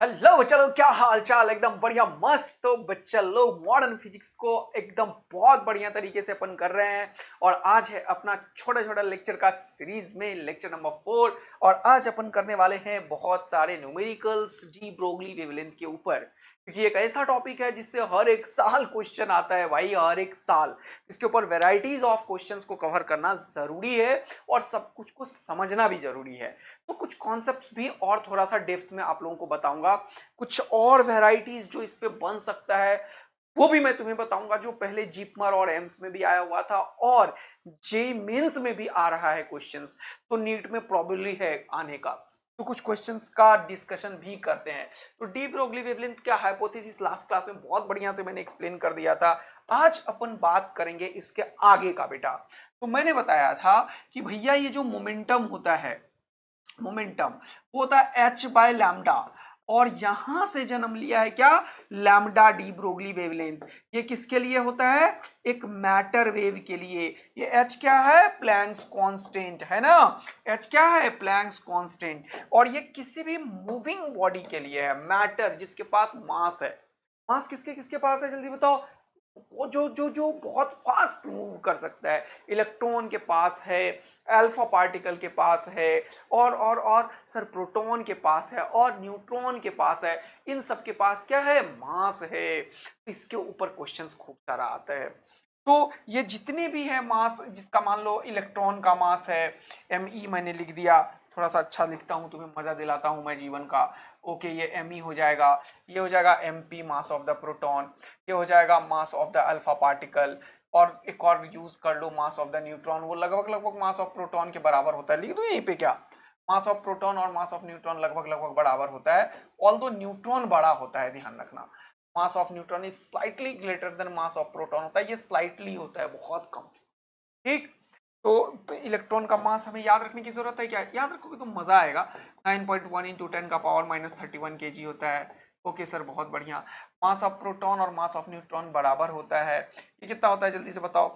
Hello बच्चा लोग, क्या हाल चाल। एकदम बढ़िया मस्त। तो बच्चा लोग, मॉडर्न फिजिक्स को एकदम बहुत बढ़िया तरीके से अपन कर रहे हैं। और आज है अपना छोटा छोटा लेक्चर का सीरीज में लेक्चर नंबर 4। और आज अपन करने वाले हैं बहुत सारे न्यूमेरिकल्स डी ब्रोगली वेवलेंथ के ऊपर, क्योंकि एक ऐसा टॉपिक है जिससे हर एक साल क्वेश्चन आता है भाई, हर एक साल। इसके ऊपर वेराइटीज ऑफ क्वेश्चंस को कवर करना जरूरी है और सब कुछ को समझना भी जरूरी है। तो कुछ कॉन्सेप्ट्स भी और थोड़ा सा डेप्थ में आप लोगों को बताऊंगा। कुछ और वेराइटीज जो इस पे बन सकता है वो भी मैं तुम्हें बताऊंगा, जो पहले जीपमर और एम्स में भी आया हुआ था और जे मेंस में भी आ रहा है क्वेश्चंस। तो नीट में प्रॉबेबली है आने का। तो कुछ क्वेश्चंस का डिस्कशन भी करते हैं। तो डी ब्रोगली वेवलेंथ क्या हाइपोथेसिस लास्ट क्लास में बहुत बढ़िया से मैंने एक्सप्लेन कर दिया था। आज अपन बात करेंगे इसके आगे का बेटा। तो मैंने बताया था कि भैया ये जो मोमेंटम होता है, मोमेंटम वो होता है एच बाय लैम्डा। और यहां से जन्म लिया है क्या, लैम्डा डी ब्रोगली वेवलेंथ। ये किसके लिए होता है, एक मैटर वेव के लिए। ये एच क्या है, प्लैंक्स कांस्टेंट है ना। एच क्या है, प्लैंक्स कांस्टेंट। और ये किसी भी मूविंग बॉडी के लिए है, मैटर जिसके पास मास है। मास किसके किसके पास है, जल्दी बताओ। वो जो जो जो बहुत फास्ट मूव कर सकता है, इलेक्ट्रॉन के पास है, अल्फा पार्टिकल के पास है, और सर प्रोटॉन के पास है, और न्यूट्रॉन के पास है। इन सब के पास क्या है, मास है। इसके ऊपर क्वेश्चंस खूब सारा आता है। तो ये जितने भी है मास, जिसका मान लो इलेक्ट्रॉन का मास है me, मैंने लिख दिया, थोड़ा सा अच्छा लिखता हूं, तुम्हें मजा दिलाता हूं मैं जीवन का। ओके, ये me हो जाएगा, ये हो जाएगा mp mass of the proton, ये हो जाएगा मास ऑफ द अल्फा पार्टिकल। और एक और यूज कर लो मास ऑफ द न्यूट्रॉन, वो लगभग लगभग मास ऑफ प्रोटॉन के बराबर होता है। लिख दो यहीं पे क्या, मास ऑफ प्रोटॉन और मास ऑफ न्यूट्रॉन लगभग लगभग बराबर होता है। ऑल्दो न्यूट्रॉन बड़ा होता है, ध्यान रखना। Mass of neutron is slightly greater then mass of proton होता है, ये स्लाइटली होता है, बहुत कम। ठीक। तो इलेक्ट्रॉन का मास हमें याद रखने की जरूरत है क्या, याद रखोगे तो मजा आएगा। 9.1 इंटू 10 का पावर माइनस 31 kg होता है। ओके सर, बहुत बढ़िया। मास ऑफ प्रोटॉन और मास ऑफ न्यूट्रॉन बराबर होता है। ये कितना होता है, जल्दी से बताओ,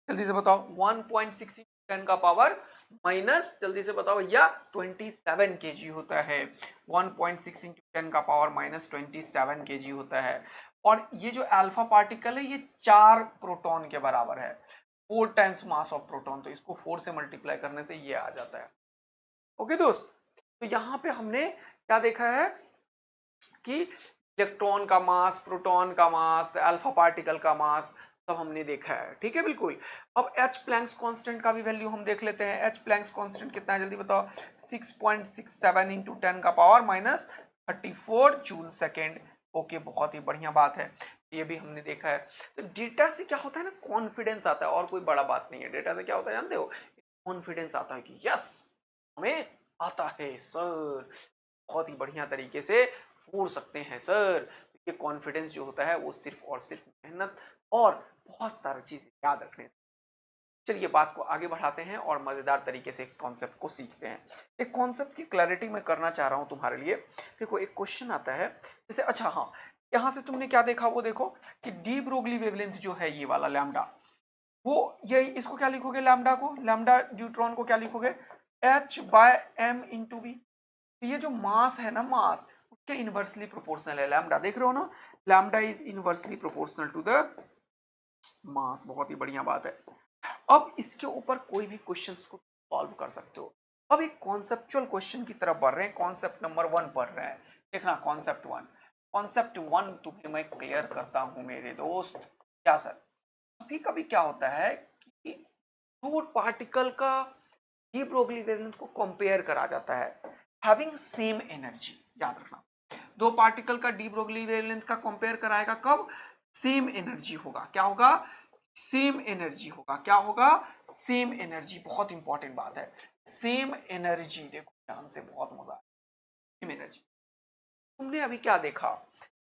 जल्दी से बताओ। 1.6 10 का पावर माइनस, जल्दी से बताओ भैया, 27 kg होता है। 1.6 इंटू 10 का पावर माइनस 27 kg होता है। और ये जो अल्फा पार्टिकल है ये 4 प्रोटॉन के बराबर है, 4 टाइम्स मास ऑफ प्रोटॉन। तो इसको 4 से मल्टीप्लाई करने से ये आ जाता है। ओके दोस्त, तो यहां पे हमने क्या देखा है कि इलेक्ट्रॉन का मास, प्रोटॉन का मास, अल्फा पार्टिकल का मास सब हमने देखा है। ठीक है, बिल्कुल। अब एच प्लैंक्स कांस्टेंट का भी वैल्यू हम देख लेते हैं। एच प्लैंक्स कांस्टेंट कितना है, जल्दी बताओ। 6.67 इंटू 10 का power minus 34 joule second. Okay, बहुत ही बढ़िया बात है, ये भी हमने देखा है। तो डेटा से क्या होता है ना, कॉन्फिडेंस आता है, और कोई बड़ा बात नहीं है। डेटा से क्या होता है जानते हो, कॉन्फिडेंस आता है कि यस, हमें आता है सर, बहुत ही बढ़िया तरीके से फोड़ सकते हैं सर। ये कॉन्फिडेंस जो होता है वो सिर्फ और सिर्फ मेहनत और बहुत सारी चीजें याद रखने से। चलिए बात को आगे बढ़ाते हैं और मजेदार तरीके से कॉन्सेप्ट को सीखते हैं। एक कॉन्सेप्ट की क्लैरिटी मैं करना चाह रहा हूं तुम्हारे लिए। देखो, एक क्वेश्चन आता है जैसे, अच्छा हाँ, यहां से तुमने क्या देखा, वो देखो कि डी ब्रोगली वेवलेंथ जो है ये वाला लैम्डा, वो ये इसको क्या लिखोगे, लैम्डा को, लैम्डा न्यूट्रॉन को क्या लिखोगे, H by M into V. ये जो मास है ना, मास उसके इनवर्सली प्रोपोर्शनल है लैम्डा, देख रहे हो ना, lambda is inversely proportional to the mass. बहुत ही बढ़िया बात है। अब इसके ऊपर कोई भी क्वेश्चंस को सॉल्व कर सकते हो। अब एक कॉन्सेप्चुअल क्वेश्चन की तरफ बढ़ रहे हैं, कॉन्सेप्ट नंबर 1 पढ़ रहे हैं। देखना कॉन्सेप्ट 1, कॉन्सेप्ट 1 तुम्हें मैं क्लियर करता हूं मेरे दोस्त। क्या सर, कभी कभी क्या होता है कि दो पार्टिकल का डी ब्रोगली वेवलेंथ को कंपेयर करा जाता है, हैविंग सेम एनर्जी। याद रखना, दो पार्टिकल का डी ब्रोगली वेवलेंथ का कंपेयर कराएगा कब, सेम एनर्जी होगा। क्या होगा, सेम एनर्जी होगा। क्या होगा, सेम एनर्जी। बहुत इंपॉर्टेंट बात है, सेम एनर्जी। देखो ध्यान से, बहुत मजा है, सेम एनर्जी। तुमने अभी क्या देखा,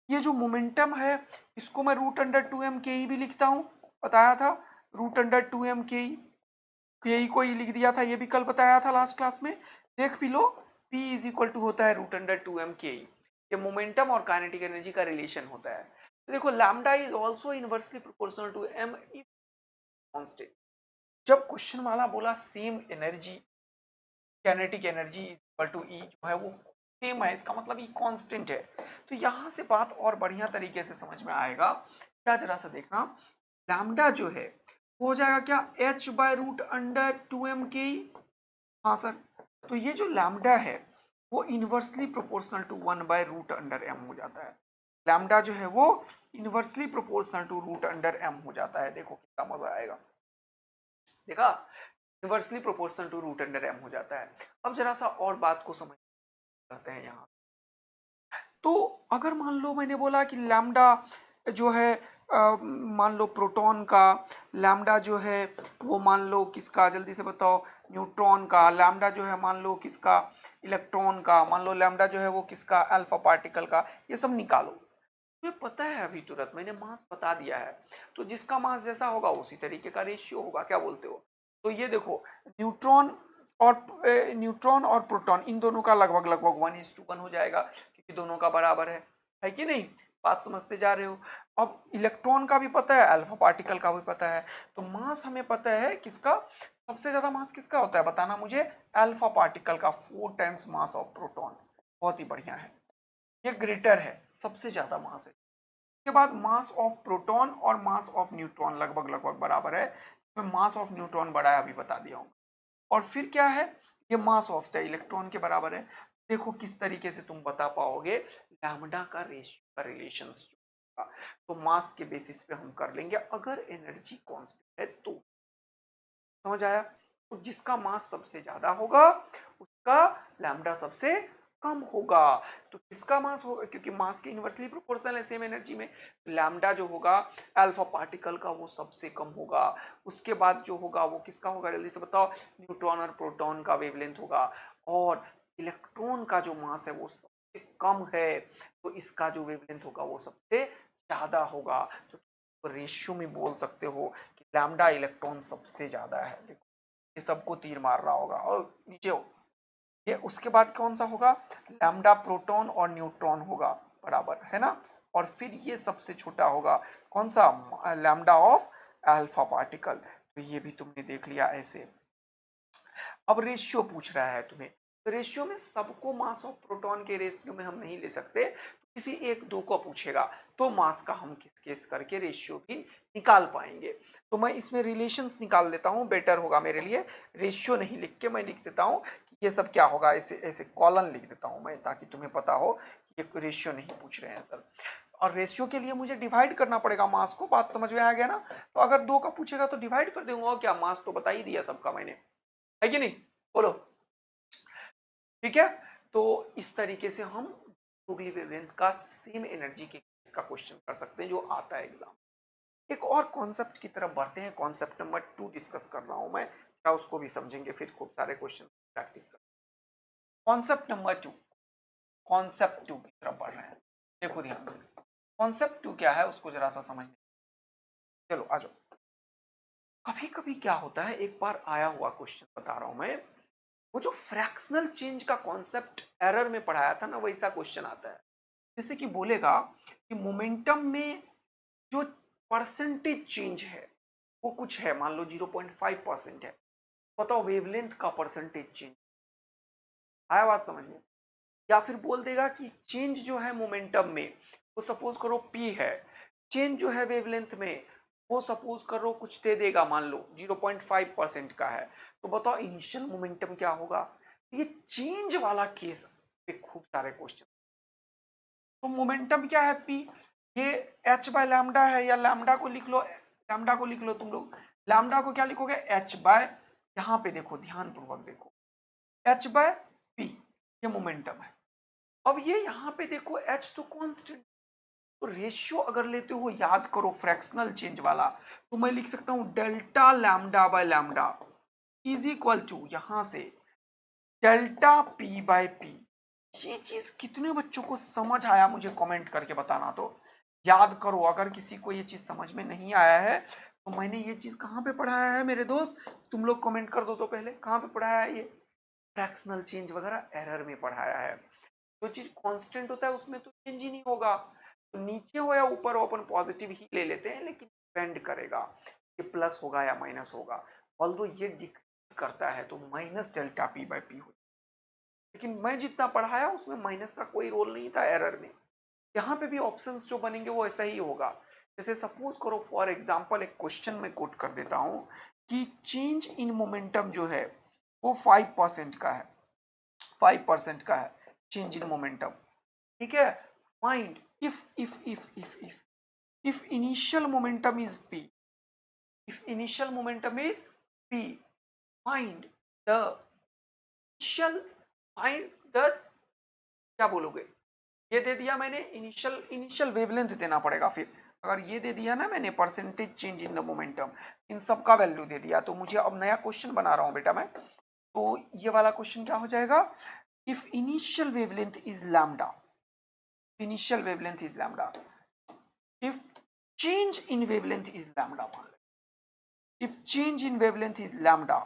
ये जो मोमेंटम है इसको मैं रूट अंडर 2m के भी लिखता हूं, बताया था, रूट अंडर 2m के को ही लिख दिया था, ये भी कल बताया था लास्ट क्लास में, देख भी लो। P इज इक्वल टू होता है रूट अंडर 2m के। ये मोमेंटम और काइनेटिक एनर्जी का रिलेशन होता है। तो देखो, lambda is also inversely proportional to m if constant. जब क्वेश्चन वाला बोला same energy, kinetic energy is equal to E जो है वो सेम है, इसका मतलब ये कांस्टेंट है। तो यहाँ से बात और बढ़िया तरीके से समझ में आएगा। क्या जरा सा देखना, लैम्डा जो है वो हो जाएगा क्या, h by root under 2m के। हाँ सर, तो ये जो लैम्डा है वो inversely proportional to 1 by root under m हो जाता है। लैम्डा जो है वो inversely proportional to root under m हो जाता है। देखो कितना मजा आएगा, देखा, inversely proportional to root under m हो जाता है। अब जरा सा और बात को समझ करते हैं यहाँ। तो अगर मान लो मैंने बोला कि लैम्डा जो है मान लो प्रोटॉन का, लैम्डा जो है वो मान लो किसका, जल्दी से बताओ, न्यूट्रॉन का, लैम्डा जो है मान लो किसका, इलेक्ट्रॉन का, मान लो लैम्डा जो है वो किसका, अल्फा पार्टिकल का, ये सब निकालो। तुम्हें पता है अभी तुरंत मैंने मास बता दिया है, तो जिसका मास जैसा होगा उसी तरीके का रेशियो होगा, क्या बोलते हो। तो ये देखो, न्यूट्रॉन न्यूट्रॉन और प्रोटॉन इन दोनों का लगभग लगभग 1:1 हो जाएगा, क्योंकि दोनों का बराबर है कि नहीं, बात समझते जा रहे हो। अब इलेक्ट्रॉन का भी पता है, अल्फा पार्टिकल का भी पता है, तो मास हमें पता है किसका, सबसे ज्यादा मास किसका होता है बताना मुझे, अल्फा पार्टिकल का, 4 टाइम्स मास ऑफ प्रोटॉन। बहुत ही बढ़िया है, ये ग्रेटर है, सबसे ज्यादा मास है। उसके बाद मास ऑफ प्रोटॉन और मास ऑफ न्यूट्रॉन लगभग लगभग बराबर है, इसमें मास ऑफ न्यूट्रॉन बड़ा है, अभी बता दिया हूँ। और फिर क्या है, ये मास ऑफ द इलेक्ट्रॉन के बराबर है। देखो किस तरीके से तुम बता पाओगे लैम्डा का रेशियो का रिलेशन, तो मास के बेसिस पे हम कर लेंगे अगर एनर्जी कांस्टेंट है तो। समझ आया, तो जिसका मास सबसे ज्यादा होगा उसका लैम्डा सबसे कम होगा। तो किसका मास होगा, क्योंकि मास के इनवर्सली प्रोपोर्शनल है सेम एनर्जी में, लैम्डा जो होगा अल्फा पार्टिकल का वो सबसे कम होगा। उसके बाद जो होगा वो किसका होगा, जल्दी से बताओ, न्यूट्रॉन और प्रोटॉन का वेवलेंथ होगा। और इलेक्ट्रॉन का जो मास है वो सबसे कम है, तो इसका जो वेवलेंथ होगा वो सबसे ज्यादा होगा। तो रेशियो में बोल सकते हो कि लैम्डा इलेक्ट्रॉन सबसे ज्यादा है। देखो ये सबको तीर मार रहा होगा, और नीचे हो ये, उसके बाद कौन सा होगा, लैम्डा प्रोटॉन और न्यूट्रॉन होगा, बराबर है ना। और फिर ये सबसे छोटा होगा कौन सा, लैम्डा ऑफ अल्फा पार्टिकल। तो ये भी तुमने देख लिया ऐसे। अब रेशियो पूछ रहा है तुम्हें, तो रेशियो में सबको मास ऑफ प्रोटॉन के रेशियो में हम नहीं ले सकते, तो किसी एक दो को पूछेगा तो मास का हम किस केस करके रेशियो भी निकाल पाएंगे। तो मैं इसमें रिलेशंस निकाल देता हूँ, बेटर होगा मेरे लिए। रेशियो नहीं लिख के मैं लिख देता हूँ कि ये सब क्या होगा, ऐसे ऐसे कॉलन लिख देता हूँ मैं, ताकि तुम्हें पता हो कि ये रेशियो नहीं पूछ रहे हैं सर। और रेशियो के लिए मुझे डिवाइड करना पड़ेगा मास को, बात समझ में आ गया ना। तो अगर दो का पूछेगा तो डिवाइड कर दूंगा, क्या, मास तो बता ही दिया सबका मैंने, है कि नहीं, बोलो, ठीक है। तो इस तरीके से हम हुगली वेवलेंथ का सेम एनर्जी के का क्वेश्चन कर सकते हैं जो आता है एग्जाम। एक और कॉन्सेप्ट की तरफ बढ़ते हैं, कॉन्सेप्ट नंबर 2 डिस्कस कर रहा हूं मैं, क्या उसको भी समझेंगे, फिर खूब सारे क्वेश्चन प्रैक्टिस कर। कॉन्सेप्ट नंबर 2, कॉन्सेप्ट 2 की तरफ बढ़ रहे हैं। देखो ध्यान से, कॉन्सेप्ट 2 क्या है उसको जरा सा समझने, चलो आ जाओ। कभी कभी क्या होता है, एक बार आया हुआ क्वेश्चन बता रहा हूं मैं, वो जो फ्रैक्शनल चेंज का कॉन्सेप्ट एरर में पढ़ाया था ना, वैसा क्वेश्चन आता है। जैसे कि बोलेगा कि मोमेंटम में जो परसेंटेज चेंज है वो कुछ है, मान लो 0.5% है, बताओ वेवलेंथ का परसेंटेज चेंज। आया बात समझ में। या फिर बोल देगा कि चेंज जो है मोमेंटम में वो सपोज करो p है, चेंज जो है वेवलेंथ में वो सपोज करो कुछ दे देगा, मान लो 0.5% का है, तो बताओ इनिशियल मोमेंटम क्या होगा। ये चेंज वाला केस पे खूब सारे क्वेश्चन। तो मोमेंटम क्या है p, ये h बाय लैम्डा है, या लैम्डा को लिख लो, लैम्डा को लिख लो तुम लोग, लैम्डा को क्या लिखोगे, h बाय, यहाँ पे देखो ध्यान पूर्वक देखो, h बाय p, ये मोमेंटम है। अब ये यहाँ पे देखो h तो कांस्टेंट, तो रेशियो अगर लेते हो, याद करो फ्रैक्शनल चेंज वाला, तो मैं लिख सकता हूं delta lambda by lambda is equal to, यहां से डेल्टा पी बाय पी। ये चीज कितने बच्चों को समझ आया मुझे कमेंट करके बताना। तो याद करो, अगर किसी को ये चीज समझ में नहीं आया है तो मैंने ये चीज कहाँ पे पढ़ाया है मेरे दोस्त, तुम लोग कमेंट कर दो तो पहले, कहाँ पे पढ़ाया है ये, फ्रैक्शनल चेंज वगैरह एरर में पढ़ाया है। जो चीज कांस्टेंट होता है उसमें तो चेंज ही नहीं होगा, तो नीचे हो या ऊपर हो अपन पॉजिटिव ही ले लेते हैं, लेकिन डिपेंड करेगा कि प्लस होगा या माइनस होगा। ऑल्दो ये डिक्रीज करता है तो minus delta P by P हो, लेकिन मैं जितना पढ़ाया उसमें माइनस का कोई रोल नहीं था एरर में। यहाँ पे भी ऑप्शंस जो बनेंगे वो ऐसा ही होगा। जैसे सपोज करो फॉर एग्जांपल एक क्वेश्चन में कोट कर देता हूँ कि चेंज इन मोमेंटम जो है वो 5% का है, 5% का है चेंज इन मोमेंटम। ठीक है, find if initial momentum is p, if initial momentum is p, find the initial, find the, क्या बोलोगे, ये दे दिया मैंने इनिशियल वेवलेंथ देना पड़ेगा। फिर अगर ये दे दिया ना मैंने percentage change in the momentum, इन सब का वैल्यू दे दिया, तो मुझे अब नया क्वेश्चन बना रहा हूं बेटा मैं। तो ये वाला क्वेश्चन क्या हो जाएगा, if initial wavelength is lambda, initial wavelength is lambda, if change in wavelength is lambda, मान लो if change in wavelength is lambda,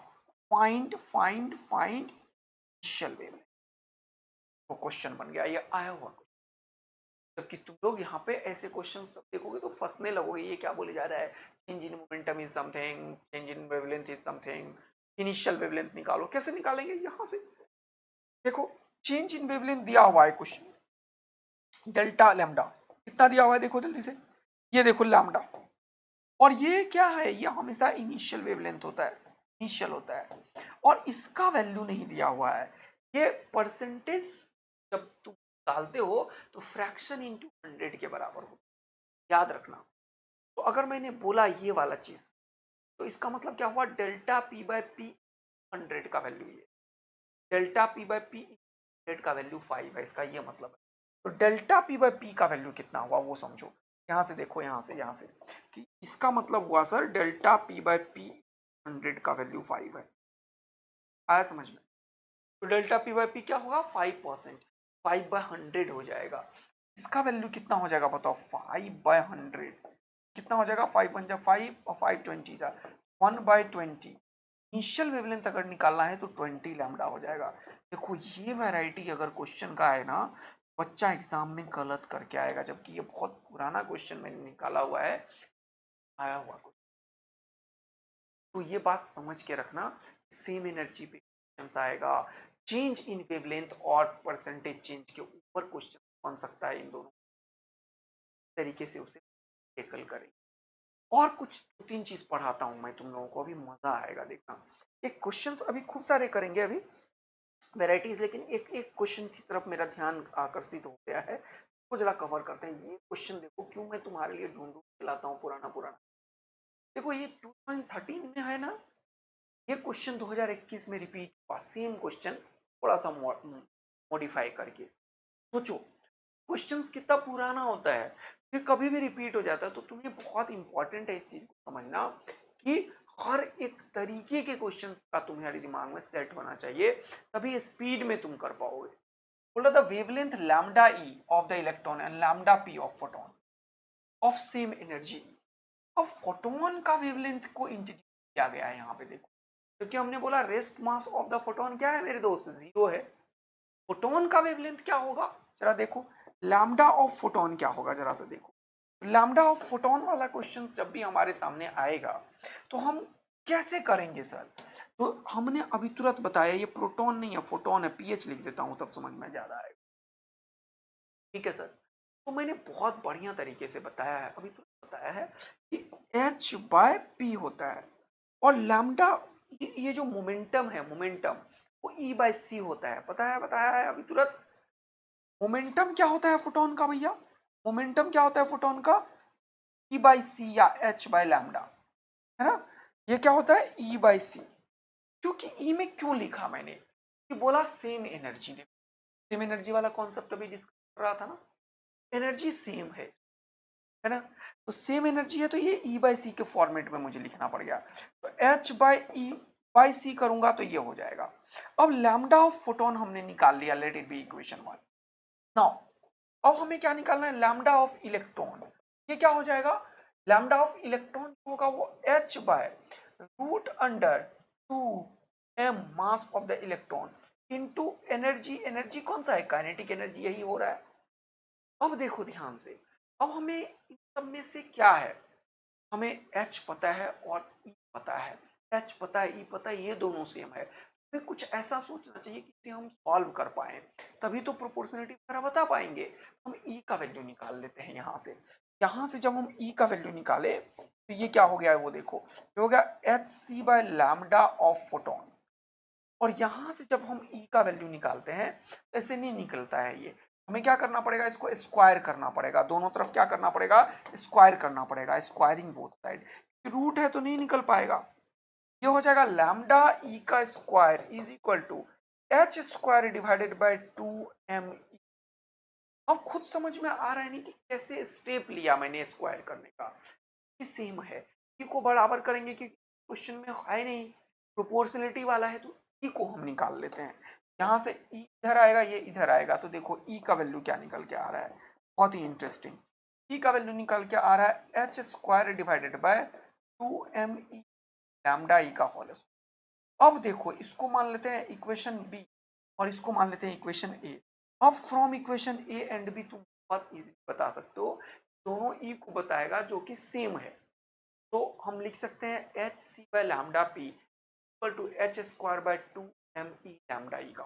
find initial wavelength। वो क्वेश्चन बन गया, ये आया हुआ। जबकि तुम लोग यहाँ पे ऐसे क्वेश्चन देखोगे तो फंसने लगोगे, ये क्या बोले जा रहा है, change in momentum is something, change in wavelength is something, initial wavelength निकालो। कैसे निकालेंगे, यहाँ से देखो चेंज इन वेवलेंथ दिया हुआ है क्वेश्चन, डेल्टा लैम्डा कितना दिया हुआ है, देखो जल्दी से, ये देखो लैम्डा, और ये क्या है, ये हमेशा इनिशियल वेवलेंथ होता है, इनिशियल होता है, और इसका वैल्यू नहीं दिया हुआ है। ये परसेंटेज जब तुम डालते हो तो फ्रैक्शन इंटू 100 के बराबर हो, याद रखना। तो अगर मैंने बोला ये वाला चीज, तो इसका मतलब क्या हुआ, डेल्टा पी बाय पी 100 का वैल्यू, ये डेल्टा पी बाय पी 100 का वैल्यू 5 है, इसका ये मतलब है। तो डेल्टा पी बाय पी का वैल्यू कितना हुआ वो समझो, यहाँ से देखो, यहाँ से कि इसका मतलब हुआ sir delta P by P 100 का वैल्यू 5 है। आया समझ में। तो डेल्टा पी बाय पी क्या होगा, 5%, 5/100 हो जाएगा। इसका वैल्यू कितना हो जाएगा बताओ, 5/100 कितना हो जाएगा, 5 1 5 और 5 20 जा 1/20। इनिशियल वेवलेंथ अगर निकालना है तो 20 लैम्डा हो जाएगा। देखो ये वैरायटी अगर क्वेश्चन का है ना, बच्चा एग्जाम में गलत करके आएगा, जबकि ये बहुत पुराना क्वेश्चन मैंने निकाला हुआ है, आया हुआ क्वेश्चन। तो ये बात समझ के रखना, सेम एनर्जी पे क्वेश्चन आएगा, चेंज इन वेवलेंथ और परसेंटेज चेंज के ऊपर क्वेश्चन बन सकता है, इन दोनों तरीके से उसे टेकल करें। और कुछ 2-3 चीज पढ़ाता हूं मैं तुम लोगों को, अभी मजा आएगा देखना। एक क्वेश्चंस अभी खूब सारे करेंगे अभी वेराइटीज, लेकिन एक एक क्वेश्चन की तरफ मेरा ध्यान आकर्षित हो गया है, वो जरा कवर करते हैं। ये क्वेश्चन देखो, क्यों मैं तुम्हारे लिए ढूंढ ढूंढ लाता हूँ पुराना पुराना। देखो ये 2013 में है ना, ये क्वेश्चन 2021 में रिपीट हुआ, सेम क्वेश्चन थोड़ा सा मॉडिफाई करके। सोचो क्वेश्चंस कितना पुराना होता है, फिर कभी भी रिपीट हो जाता है। तो तुम्हें बहुत इंपॉर्टेंट है इस चीज को समझना कि हर एक तरीके के क्वेश्चंस का तुम्हारे दिमाग में सेट होना चाहिए, तभी स्पीड में तुम कर पाओगे। बोला the wavelength lambda E of the electron and lambda P of photon of same energy. अब फोटोन का वेवलेंथ को इंट्रोड्यूस किया गया है यहाँ पे, देखो क्योंकि हमने बोला rest mass of the photon क्या है मेरे दोस्त, 0 है। फोटोन का वेवलेंथ क्या होगा, जरा देखो, लैम्डा ऑफ फोटोन क्या होगा, जरा से देखो। लैम्डा ऑफ फोटोन वाला क्वेश्चन जब भी हमारे सामने आएगा तो हम कैसे करेंगे सर, तो हमने अभी तुरंत बताया ये प्रोटॉन नहीं है फोटोन है, पीएच लिख देता हूं तब समझ में ज्यादा आएगा। ठीक है सर, तो मैंने बहुत बढ़िया तरीके से बताया है, अभी तुरंत बताया है कि एच बाय पी होता है, और लैम्डा ये जो मोमेंटम है, मोमेंटम वो ई बाय सी होता है, बताया है अभी तुरंत। मोमेंटम क्या होता है फोटोन का भैया, मोमेंटम क्या होता है फोटोन का, ई बाई सी या एच बाय लैम्डा, है ना। ये क्या होता है, ई बाई सी। क्योंकि ई में क्यों लिखा मैंने, कि बोला सेम एनर्जी, देखो सेम एनर्जी वाला कॉन्सेप्ट अभी डिस्कस कर रहा था ना, एनर्जी सेम है ना। तो सेम एनर्जी है तो ये ई बाई सी के फॉर्मेट में मुझे लिखना पड़ गया, तो एच बाई ई बाई सी करूंगा तो ये हो जाएगा। अब लैम्डा ऑफ फोटोन हमने निकाल लिया, let it be equation 1। Now अब हमें क्या निकालना है, लैम्डा ऑफ इलेक्ट्रॉन। ये क्या हो जाएगा, लैम्डा ऑफ इलेक्ट्रॉन होगा वो h by root under 2m mass of the electron into energy. Energy कौन सा है, काइनेटिक एनर्जी, यही हो रहा है। अब देखो ध्यान से, अब हमें इन सब में से क्या है, हमें h पता है और e पता है, h पता है e पता है, ये दोनों सेम है। हमें कुछ ऐसा सोचना चाहिए कि इसे हम सॉल्व कर पाए, तभी तो प्रोपोर्शनलिटी वगैरह बता पाएंगे। हम ई का वैल्यू निकाल लेते हैं यहाँ से जब हम ई का वैल्यू निकाले तो ये क्या हो गया है वो देखो, ये हो गया H C by lambda of photon. और यहां से जब हम ई का वैल्यू निकालते हैं तो ऐसे नहीं निकलता है ये, हमें क्या करना पड़ेगा, इसको स्क्वायर करना पड़ेगा, दोनों तरफ क्या करना पड़ेगा, स्क्वायर करना पड़ेगा, स्क्वायरिंग बोथ साइड। रूट है तो नहीं निकल पाएगा, ये हो जाएगा लैम्डा ई का square is equal to H square divided by 2m। अब खुद समझ में आ रहा है नहीं कि कैसे स्टेप लिया मैंने स्क्वायर करने का, ये सेम है। ई को बराबर करेंगे क्योंकि क्वेश्चन में है नहीं, प्रोपोर्शनलिटी वाला है, तो ई को हम निकाल लेते हैं। यहाँ से ई इधर आएगा, ये इधर आएगा, तो देखो ई का वैल्यू क्या निकल के आ रहा है, बहुत ही इंटरेस्टिंग। ई का वैल्यू निकल के आ रहा है H square divided by 2m E lambda E का होल स्क्वायर। अब देखो इसको मान लेते हैं इक्वेशन बी और इसको मान लेते हैं इक्वेशन ए। अब from equation A and B तुम बहुत इजीली बता सकते हो, दोनों ई को बताएगा जो कि सेम है। तो हम लिख सकते हैं H C by lambda P equal to H square by 2m E lambda E का।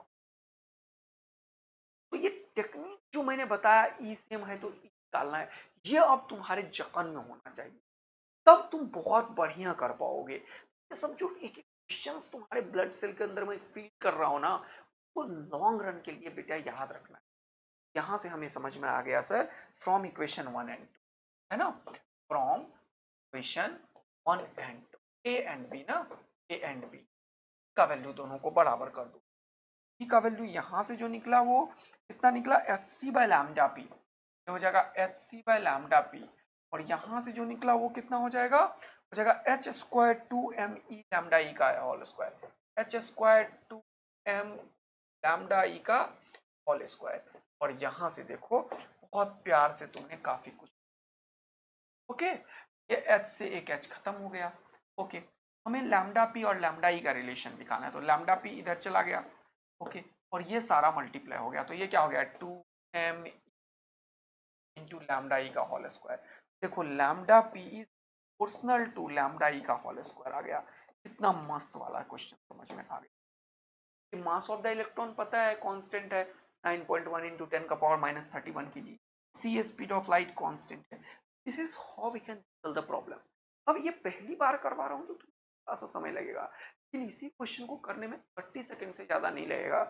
तो ये टेक्निक जो मैंने बताया ई सेम है तो ई निकालना है, ये अब तुम्हारे जकन में होना चाहिए, तब तुम बहुत बढ़िया कर पाओगे। ये सब जो एक एक क्वेश्चंस तुम्हारे ब्लड सेल के अंदर में फील कर रहा हो ना, वो लॉन्ग रन के लिए बेटा याद रखना है। यहां से हमें समझ में आ गया सर, फ्रॉम इक्वेशन 1 एंड 2 है ना, from equation 1 and 2 A and B ना, ए एंड बी का वैल्यू दोनों को बराबर कर दो। ई का वैल्यू यहां से जो निकला वो कितना निकला, H C by lambda P, हो जाएगा H C by lambda P. और यहां से जो निकला वो कितना हो जाएगा H square 2m E lambda E का whole square, H square 2m lambda E का होल स्क्वायर। और यहां से देखो बहुत प्यार से तुमने काफी कुछ, ओके, ये एच से एक एच खत्म हो गया। ओके, हमें लैम्डा पी और लैम्डा ई का रिलेशन दिखाना है, तो लैम्डा पी इधर चला गया, ओके, और ये सारा मल्टीप्लाई हो गया, तो ये क्या हो गया 2m इंटू लैम्डा ई का होल स्क्वायर। देखो lambda P is proportional to lambda E का होल स्क्वायर आ गया। कितना मस्त वाला क्वेश्चन समझ में आ गया। मास ऑफ द इलेक्ट्रॉन पता है कांस्टेंट है 9.1 इंटू 10 का power minus 31 kg, C speed of light constant है। This is how we can solve the problem. अब ये पहली बार करवा रहा हूँ तो थोड़ा सा समय लगेगा, लेकिन इसी क्वेश्चन को करने में 30 सेकंड से ज्यादा नहीं लगेगा।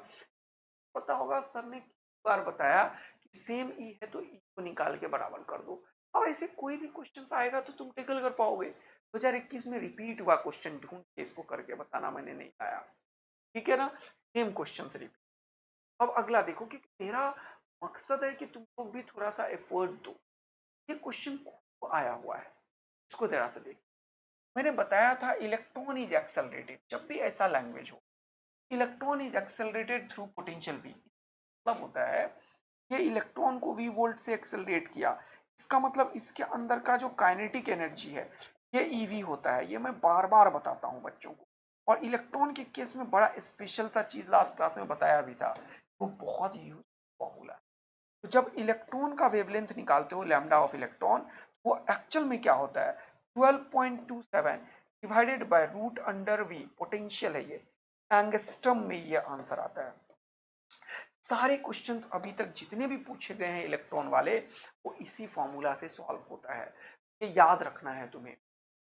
पता होगा सर ने बार बताया कि सेम ई है तो ई को निकाल के बराबर कर दो। अब ऐसे कोई भी क्वेश्चन आएगा तो तुम टेकल कर पाओगे। 2021 में रिपीट हुआ क्वेश्चन ढूंढ के इसको करके बताना मैंने नहीं आया, ठीक है ना, सेम क्वेश्चन से रिपीट। अब अगला देखो कि मेरा मकसद है कि तुम लोग भी थोड़ा सा एफर्ट दो। ये क्वेश्चन खूब आया हुआ है, इसको जरा से देख। मैंने बताया था इलेक्ट्रॉन इज एक्सेलरेटेड, जब भी ऐसा लैंग्वेज हो, electron is accelerated through potential V, मतलब होता है ये इलेक्ट्रॉन को v वोल्ट से एक्सेलरेट किया, इसका मतलब इसके अंदर का जो काइनेटिक एनर्जी है ये ev होता है। ये मैं बार बार बताता हूँ बच्चों को, और इलेक्ट्रॉन के केस में बड़ा स्पेशल सा चीज लास्ट क्लास में बताया भी था, वो बहुत यूज फॉर्मूला है। तो जब इलेक्ट्रॉन का वेवलेंथ निकालते हो लैम्डा ऑफ इलेक्ट्रॉन, वो एक्चुअल में क्या होता है 12.27 divided by root under V, potential है ये, एंगस्ट्रम में ये आंसर आता है। सारे क्वेश्चंस अभी तक जितने भी पूछे गए हैं इलेक्ट्रॉन वाले, वो इसी फॉर्मूला से सॉल्व होता है, ये याद रखना है तुम्हें।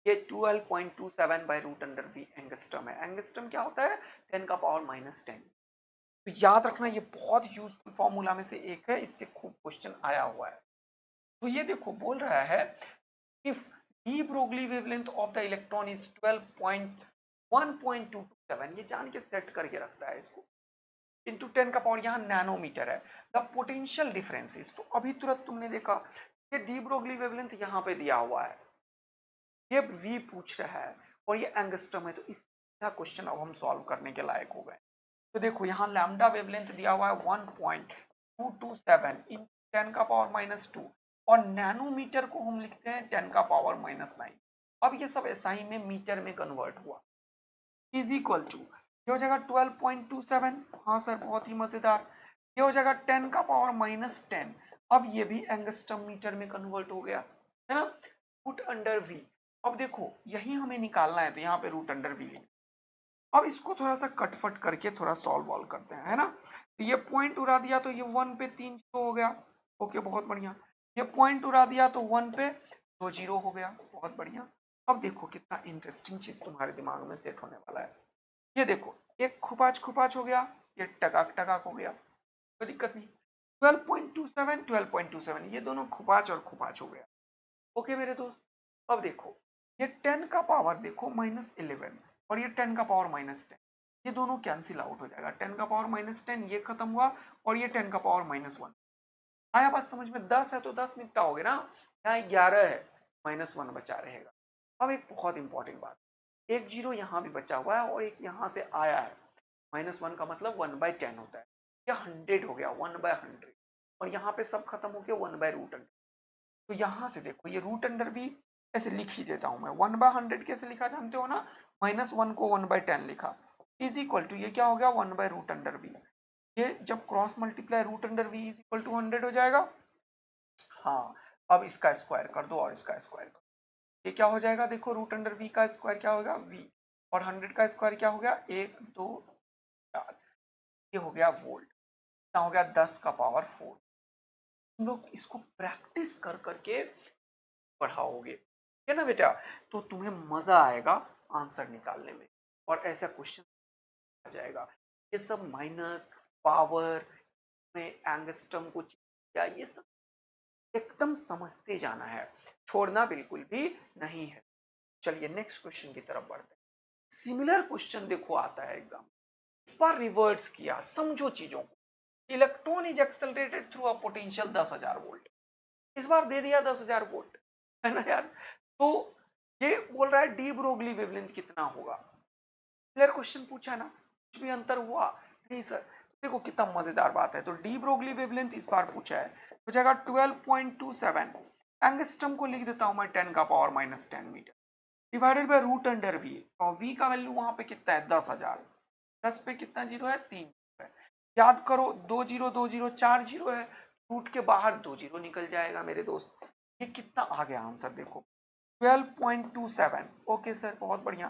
ये 12.27 by root under V angstrom है। एंगस्ट्रम क्या होता है 10 का पावर माइनस 10। तो याद रखना ये बहुत यूजफुल फॉर्मूला में से एक है, इससे खूब क्वेश्चन आया हुआ है। तो ये देखो बोल रहा है if D Broglie wavelength of the electron is 12.1.227, ये जान के सेट करके रखता है इसको, इंटू 10 का पावर यहाँ नैनोमीटर है, द पोटेंशियल डिफरेंसेस। तो अभी तुरंत तुमने देखा ये डी ब्रोगली वेवलेंथ यहाँ पे दिया हुआ है, ये वी पूछ रहा है और ये एंगस्ट्रम है, तो इसका क्वेश्चन अब हम सॉल्व करने के लायक हो गए। तो देखो यहाँ लैम्डा वेवलेंथ दिया हुआ है 1.227 इन 10 का पावर माइनस 2, और नैनोमीटर को हम लिखते हैं 10 का पावर माइनस 9। अब ये सब एसआई में मीटर में कन्वर्ट हुआ, इज इक्वल टू ये हो जाएगा 12.27, हाँ सर बहुत ही मजेदार, ये हो जाएगा 10 का पावर माइनस 10। अब ये भी एंगस्ट्रम मीटर में कन्वर्ट हो गया है ना, रूट अंडर वी। अब देखो यही हमें निकालना है तो यहाँ पे रूट अंडर वी लिख, अब इसको थोड़ा सा कटफट करके थोड़ा सॉल्व वॉल्व करते हैं, है ना। तो ये पॉइंट उड़ा दिया तो ये 1 पे 3 जीरो हो गया, ओके बहुत बढ़िया। ये पॉइंट उड़ा दिया तो 1 पे 2 जीरो हो गया, बहुत बढ़िया। अब देखो कितना इंटरेस्टिंग चीज तुम्हारे दिमाग में सेट होने वाला है। ये देखो एक खुपाच खुपाच हो गया, ये टकाक टकाक हो गया, कोई दिक्कत नहीं। 12.27 12.27 ये दोनों खुपाच और खुपाच हो गया, ओके मेरे दोस्त। अब देखो ये 10 का पावर देखो -11 और ये 10 का पावर -10, ये दोनों कैंसिल आउट हो जाएगा। 10 का पावर -10 ये खत्म हुआ और ये 10 का पावर -1 आया। बात समझ में, 10 है तो 10 निपटाओगे ना, यहाँ 11 है, -1 बचा रहेगा। अब एक बहुत इंपॉर्टेंट बात, एक जीरो यहाँ भी बचा हुआ है और एक यहाँ से आया है, -1 का मतलब 1/10 होता है, या 100 हो गया 1/100, और यहाँ पे सब खत्म हो गया 1/√100। तो यहाँ से देखो ये √अंडर v ऐसे लिख ही देता हूँ मैं। 1/100 कैसे लिखा जानते हो ना, -1 को 1/10 लिखा, इज इक्वल टू ये क्या हो गया 1/√अंडर v। ये जब क्रॉस मल्टीप्लाई √अंडर v इज इक्वल टू 100 हो जाएगा। हाँ, अब इसका स्क्वायर कर दो और इसका स्क्वायर कर दो, ये क्या हो जाएगा देखो, √v का स्क्वायर क्या होगा v, और 100 का स्क्वायर क्या हो गया 1 2 4, ये हो गया वोल्ट, क्या हो गया 10 का पावर 4। तुम लोग इसको प्रैक्टिस कर करके पढ़ाओगे, है ना बेटा, तो तुम्हें मजा आएगा आंसर निकालने में, और ऐसा क्वेश्चन आ जाएगा। ये सब माइनस पावर में एंगस्ट्रम को या ये सब एकदम समझते जाना है, छोड़ना बिल्कुल भी नहीं है। चलिए नेक्स्ट क्वेश्चन की तरफ बढ़ते हैं। सिमिलर क्वेश्चन देखो आता है एग्जाम, इस बार रिवर्स किया, समझो चीजों को। Electron is accelerated through a potential 10,000 volt, इस बार दे दिया 10,000 वोल्ट, है ना यार। तो ये बोल रहा है डी ब्रोगली वेवलेंथ कितना होगा। क्लियर क्वेश्चन पूछा ना, कुछ भी अंतर हुआ नहीं सर। देखो कितना मजेदार बात है। तो डी ब्रोगली वेवलेंथ इस बार पूछा है, हो जाएगा 12.27। एंगस्ट्रम को लिख देता हूं मैं 10 का पावर -10 मीटर, डिवाइडेड बाय √अंडर v, और v का वैल्यू वहां पे कितना है 10,000, 10 पे कितना जीरो है 3 है। याद करो 2 जीरो 2 जीरो 4 जीरो है, रूट के बाहर 2 जीरो निकल जाएगा मेरे दोस्त। ये कितना आ गया आंसर देखो 12.27, ओके सर बहुत बढ़िया,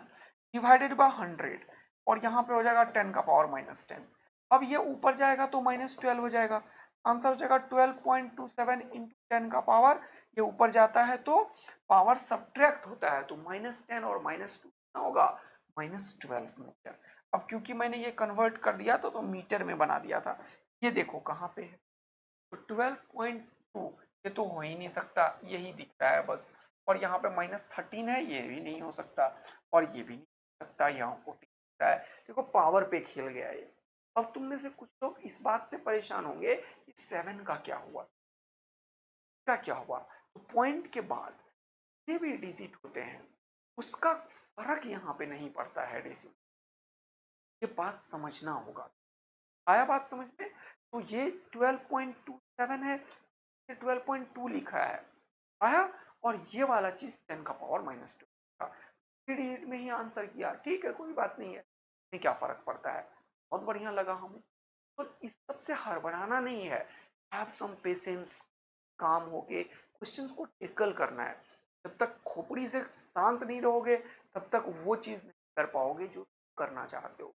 डिवाइडेड बाय 100, और यहाँ पे हो जाएगा 10 का पावर -10। अब ये ऊपर जाएगा तो -12 हो जाएगा, आंसर हो जाएगा 12.27 इंटू 10 का पावर, ये ऊपर जाता है तो पावर सब्ट्रैक्ट होता है, तो -10 और -2 कितना होगा -12 मीटर। अब क्योंकि मैंने ये कन्वर्ट कर दिया तो मीटर में बना दिया था। ये देखो कहाँ पे है, तो 12.2 ये तो हो ही नहीं सकता, यही दिख रहा है बस, और यहाँ पे -13 है, ये भी नहीं हो सकता, और ये भी नहीं हो सकता, यहाँ 14 दिख रहा है। देखो पावर पे खेल गया ये। अब तुम में से कुछ लोग इस बात से परेशान होंगे कि 7 का क्या हुआ, क्या हुआ। तो पॉइंट के बाद जितने भी डिजिट होते हैं उसका फर्क यहाँ पे नहीं पड़ता है डेसिमल, ये बात समझना होगा। आया बात समझ में। तो ये 12.27 है, 12.2 लिखा है, आया। और ये वाला चीज 10 का पावर -2 था, डिजिट में ही आंसर किया, ठीक है कोई बात नहीं है, नहीं क्या फर्क पड़ता है, बहुत बढ़िया लगा हमें। तो इस सब से हड़बड़ाना नहीं है, हैव सम पेशेंस, काम होके क्वेश्चंस को टेकल करना है। जब तक खोपड़ी से शांत नहीं रहोगे तब तक वो चीज नहीं कर पाओगे जो करना चाहते हो,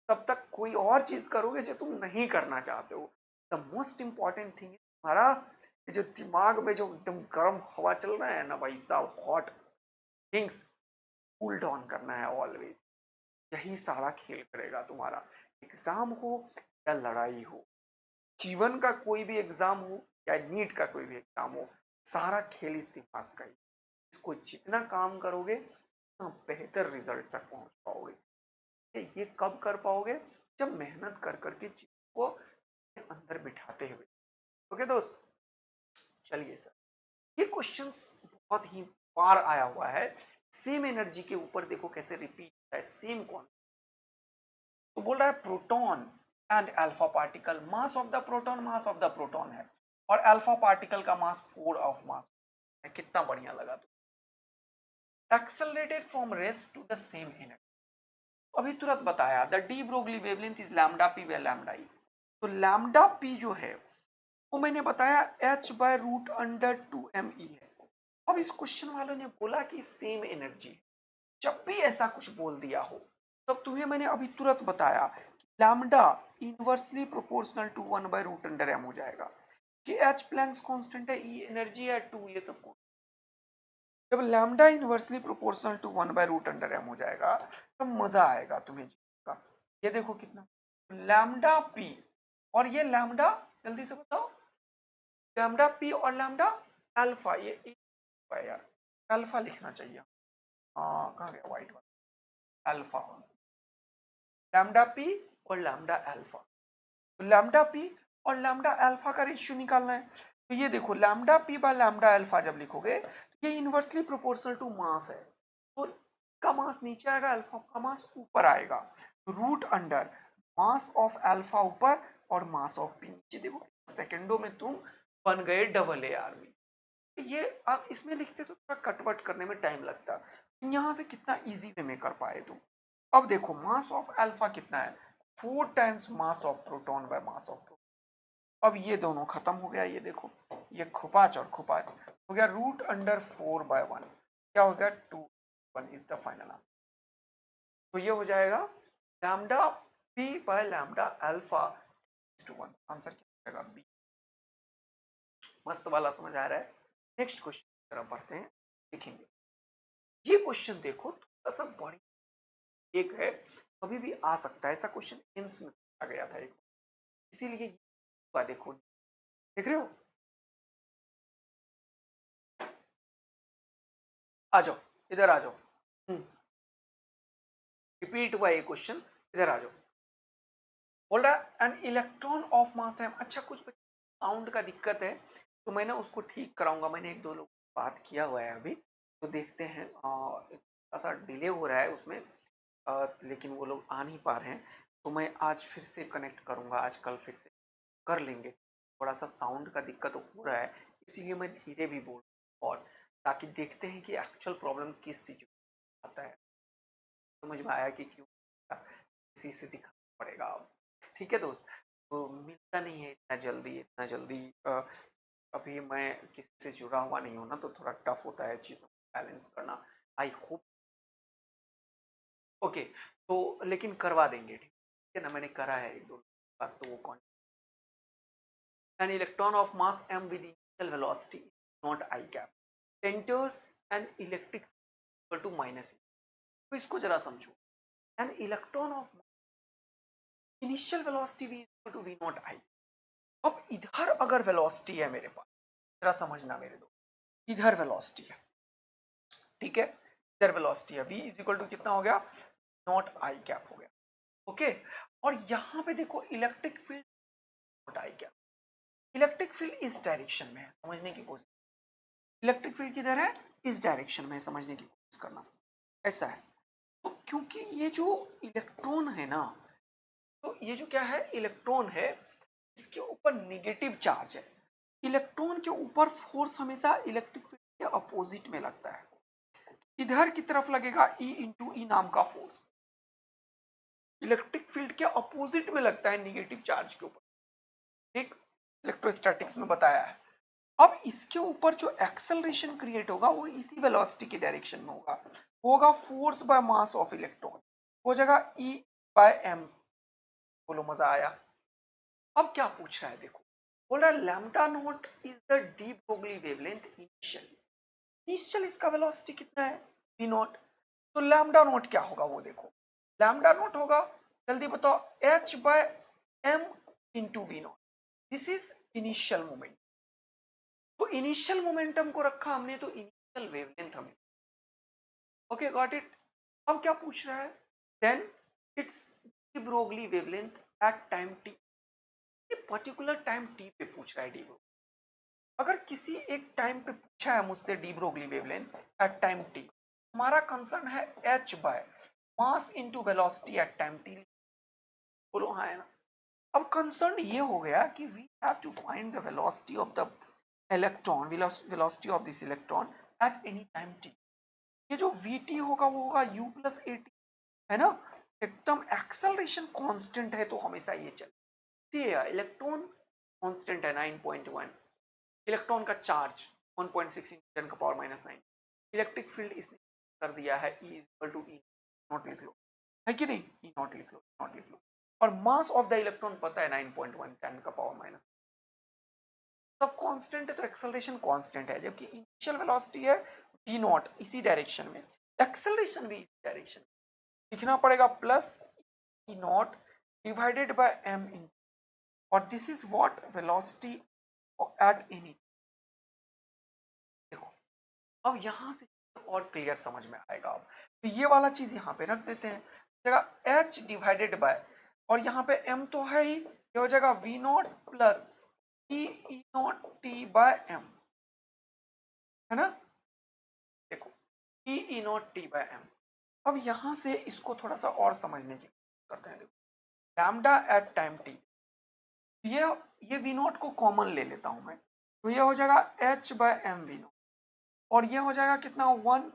तब तक कोई और चीज करोगे जो तुम नहीं करना चाहते हो। द मोस्ट इंपॉर्टेंट थिंग तुम्हारा ये जो दिमाग में जो एकदम गर्म हवा चल रहा है ना भाई साहब, हॉट थिंग्स कूल डाउन करना है ऑलवेज, यही सारा खेल करेगा तुम्हारा। एग्जाम हो या लड़ाई हो, जीवन का कोई भी एग्जाम हो या नीट का कोई भी एग्जाम हो, सारा खेल इस दिमाग का ही। इसको जितना काम करोगे उतना बेहतर रिजल्ट तक पहुंच पाओगे। ये कब कर पाओगे, जब मेहनत कर करके चीज को अंदर बिठाते हुए। ओके दोस्त, चलिए सर, ये क्वेश्चंस बहुत ही बार आया हुआ है। सेम एनर्जी के ऊपर देखो कैसे रिपीट होता है, सेम कौन। तो बोल रहा है proton and alpha particle, mass of the proton mass of the proton है, और अल्फा पार्टिकल का मास 4 ऑफ मास है। कितना बढ़िया लगा। तो accelerated from rest to the same energy, अभी तुरंत बताया the de Broglie wavelength is lambda P by lambda E. तो लैम्डा पी जो है वो मैंने बताया h/√2m_e है। अब इस क्वेश्चन वालों ने बोला कि सेम एनर्जी, जब भी ऐसा कुछ बोल दिया हो तब तुम्हें मैंने अभी तुरंत बताया कि lambda inversely proportional to 1/√m हो जाएगा कि एच प्लैंक्स कांस्टेंट है, ई एनर्जी है 2, ये सब को जब lambda inversely proportional to 1/√m हो जाएगा तब मजा आएगा तुम्हें का। ये देखो कितना लैम्डा पी और ये लैम्डा, जल्दी से बताओ, लैम्डा पी और लैम्डा अल्फा, ये यार अल्फा लिखना चाहिए। कहाँ गया व्हाइट वाला, अल्फा, लैम्डा पी और लैम्डा अल्फा। तो लैम्डा पी और लैम्डा अल्फा का रेशियो निकालना है। तो ये देखो lambda P by lambda alpha जब लिखोगे तो ये इनवर्सली प्रोपोर्शनल टू मास है, तो का मास नीचे आएगा, अल्फा का मास ऊपर आएगा, root under mass of alpha ऊपर और मास ऑफ पी नीचे। देखो सेकेंडों में तुम बन गए डबल ए आर बी। ये आप इसमें लिखते तो थोड़ा कटवट करने में टाइम लगता, यहाँ से कितना इजी वे में कर पाए तुम। अब देखो मास ऑफ अल्फा कितना है, 4 times mass of proton by mass of proton. अब ये दोनों खत्म हो गया, ये देखो ये खुपाच और खुपाच हो गया, रूट अंडर 4/1 क्या हो गया 2, 1 इज द फाइनल आंसर। तो ये हो जाएगा lambda P by lambda alpha is to 1, answer क्या हो जाएगा बी। मस्त वाला समझ आ रहा है। नेक्स्ट क्वेश्चन की तरफ बढ़ते हैं, देखेंगे ये क्वेश्चन देखो थोड़ा सा बड़ी एक है, कभी भी आ सकता है ऐसा क्वेश्चन, एम्स में आ गया था एक, इसीलिए देखो देख रहे हो, आ जाओ इधर आ जाओ, रिपीट हुआ ये क्वेश्चन, इधर आ जाओ। बोल रहा एन इलेक्ट्रॉन ऑफ मास है, अच्छा कुछ साउंड का दिक्कत है तो मैं ना उसको ठीक कराऊंगा, मैंने एक दो लोग बात किया हुआ है अभी, तो देखते हैं थोड़ा सा डिले हो रहा है उसमें, लेकिन वो लोग आ नहीं पा रहे हैं, तो मैं आज फिर से कनेक्ट करूंगा, आज कल फिर से कर लेंगे। थोड़ा सा साउंड का दिक्कत हो रहा है इसीलिए मैं धीरे भी बोल, और ताकि देखते हैं कि एक्चुअल प्रॉब्लम किस चीज में आता है, समझ में आया कि क्यों इसी से दिखाना पड़ेगा अब। ठीक है दोस्त, तो मिलता नहीं है इतना जल्दी अभी मैं किसी से जुड़ा हुआ नहीं हूँ ना, तो थोड़ा टफ होता है चीज़ों को बैलेंस करना। आई होप ओके, तो लेकिन करवा देंगे, ठीक है ना, मैंने करा है एक दो बार, तो वो कौन an electron of mass m with initial velocity not I cap enters an electric field equal to minus e। तो इसको जरा समझो, an electron of initial velocity v equal to v naught I। अब इधर अगर वेलोसिटी है मेरे पास, जरा समझना मेरे दोस्त, इधर वेलोसिटी है, ठीक है, इधर वेलोसिटी है, v इज इक्वल टू कितना हो गया नॉट आई कैप हो गया, ओके। और यहाँ पे देखो electric field not I cap, electric field इस डायरेक्शन में है, समझने की कोशिश, इलेक्ट्रिक फील्ड किधर है, इस डायरेक्शन में है, समझने की कोशिश करना, ऐसा है। तो क्योंकि ये जो इलेक्ट्रॉन है ना, तो ये जो क्या है इलेक्ट्रॉन है, इसके ऊपर नेगेटिव चार्ज है, इलेक्ट्रॉन के ऊपर फोर्स हमेशा इलेक्ट्रिक फील्ड के अपोजिट में लगता है, इधर की तरफ लगेगा E इंटू ई नाम का फोर्स, इलेक्ट्रिक फील्ड के अपोजिट में लगता है नेगेटिव चार्ज के ऊपर, ठीक, इलेक्ट्रोस्टैटिक्स में बताया है। अब इसके ऊपर जो एक्सेलरेशन क्रिएट होगा वो इसी वेलोसिटी के डायरेक्शन में होगा force by mass of electron, हो जाएगा E बाय m। बोलो मजा आया। अब क्या पूछ रहा है देखो, बोल रहा है lambda not is the de Broglie wavelength initial, initial इसका वेलोसिटी कितना है v नॉट, तो लैम्डा नॉट क्या होगा वो देखो, लैम्डा नॉट होगा, जल्दी बताओ, h by m into V naught, this is initial moment. तो इनिशियल मोमेंटम को रखा हमने, तो इनिशियल वेवलेंथ हमें, ओके गॉट इट। अब क्या पूछ रहा है, then it's de Broglie wavelength at time t, particular time t पे पूछ रहा है डी ब्रोगली, अगर किसी एक टाइम पे पूछा है मुझसे de Broglie wavelength at time t, हमारा कंसर्न है h by mass into velocity at time t, बोलो हाँ है ना। अब कंसर्न ये हो गया कि we have to find the velocity of the electron, velocity of this electron at any time t, ये जो vt होगा वो होगा u प्लस at, है ना, एकदम एक्सेलरेशन कांस्टेंट है तो हमेशा ये चले, इलेक्ट्रॉन कांस्टेंट है 9.1, इलेक्ट्रॉन का चार्ज 1.6 10 का पावर -9, इलेक्ट्रिक फील्ड इसने कर दिया है E equal to E naught, लिख लो है कि नहीं, ई नॉट लिख लो, ई नॉट लिख लो। और मास ऑफ द इलेक्ट्रॉन पता है 9.1 10 का पावर माइनस, सब कांस्टेंट है तो एक्सेलरेशन कांस्टेंट है, जबकि इनिशियल वेलोसिटी है वी नॉट इसी डायरेक्शन में, एक्सेलरेशन भी इसी डायरेक्शन में, लिखना पड़ेगा plus E naught divided by M in, और this is what velocity at any. देखो अब यहां से और क्लियर समझ में आएगा। अब तो ये वाला चीज यहाँ पे रख देते हैं, जगह एच डिवाइडेड बाय, और यहाँ पे एम तो है ही, ये हो जाएगा V naught plus E E naught T by M, है ना। देखो E E naught T by M. अब यहां से इसको थोड़ा सा और समझने की कोशिश करते हैं। देखो लैम्डा एट टाइम टी, ये वी नॉट को कॉमन ले लेता हूं मैं, तो ये हो जाएगा H by M V naught, और ये हो जाएगा कितना 1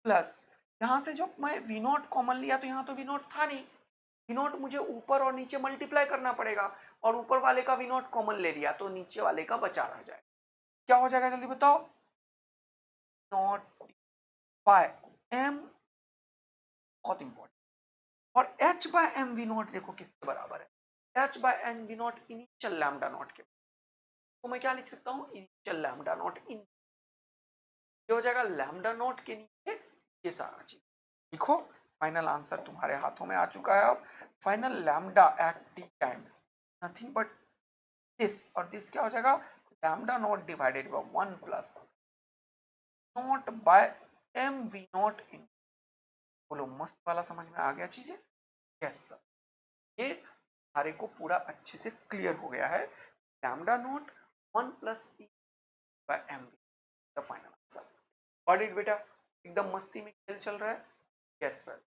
प्लस, यहाँ से जब मैं वी नॉट कॉमन लिया तो यहाँ तो वी नॉट था नहीं, वी नॉट मुझे ऊपर और नीचे मल्टीप्लाई करना पड़ेगा, और ऊपर वाले का वी नॉट कॉमन ले लिया तो नीचे वाले का बचा रह जाए, क्या हो जाएगा जल्दी बताओ, नॉट बाय एम, बहुत इंपॉर्टेंट। और H by M V naught देखो किसके बराबर है, H by M V naught initial lambda naught के, तो मैं क्या लिख सकता हूँ, इनिशियल लैम्डा नॉट इन, ये हो जाएगा लैम्डा नॉट के नीचे ये सारा चीज लिखो। फाइनल आंसर तुम्हारे हाथों में आ चुका है। अब final lambda at T time nothing but this, और दिस क्या हो जाएगा, lambda naught divided by 1 plus naught by M V naught in. बोलो मस्त वाला समझ में आ गया चीजें, यस सर, ये हमारे को पूरा अच्छे से क्लियर हो गया है, lambda naught 1 plus E by M V, the final answer. Got it बेटा, एकदम मस्ती में खेल चल रहा है, यस सर।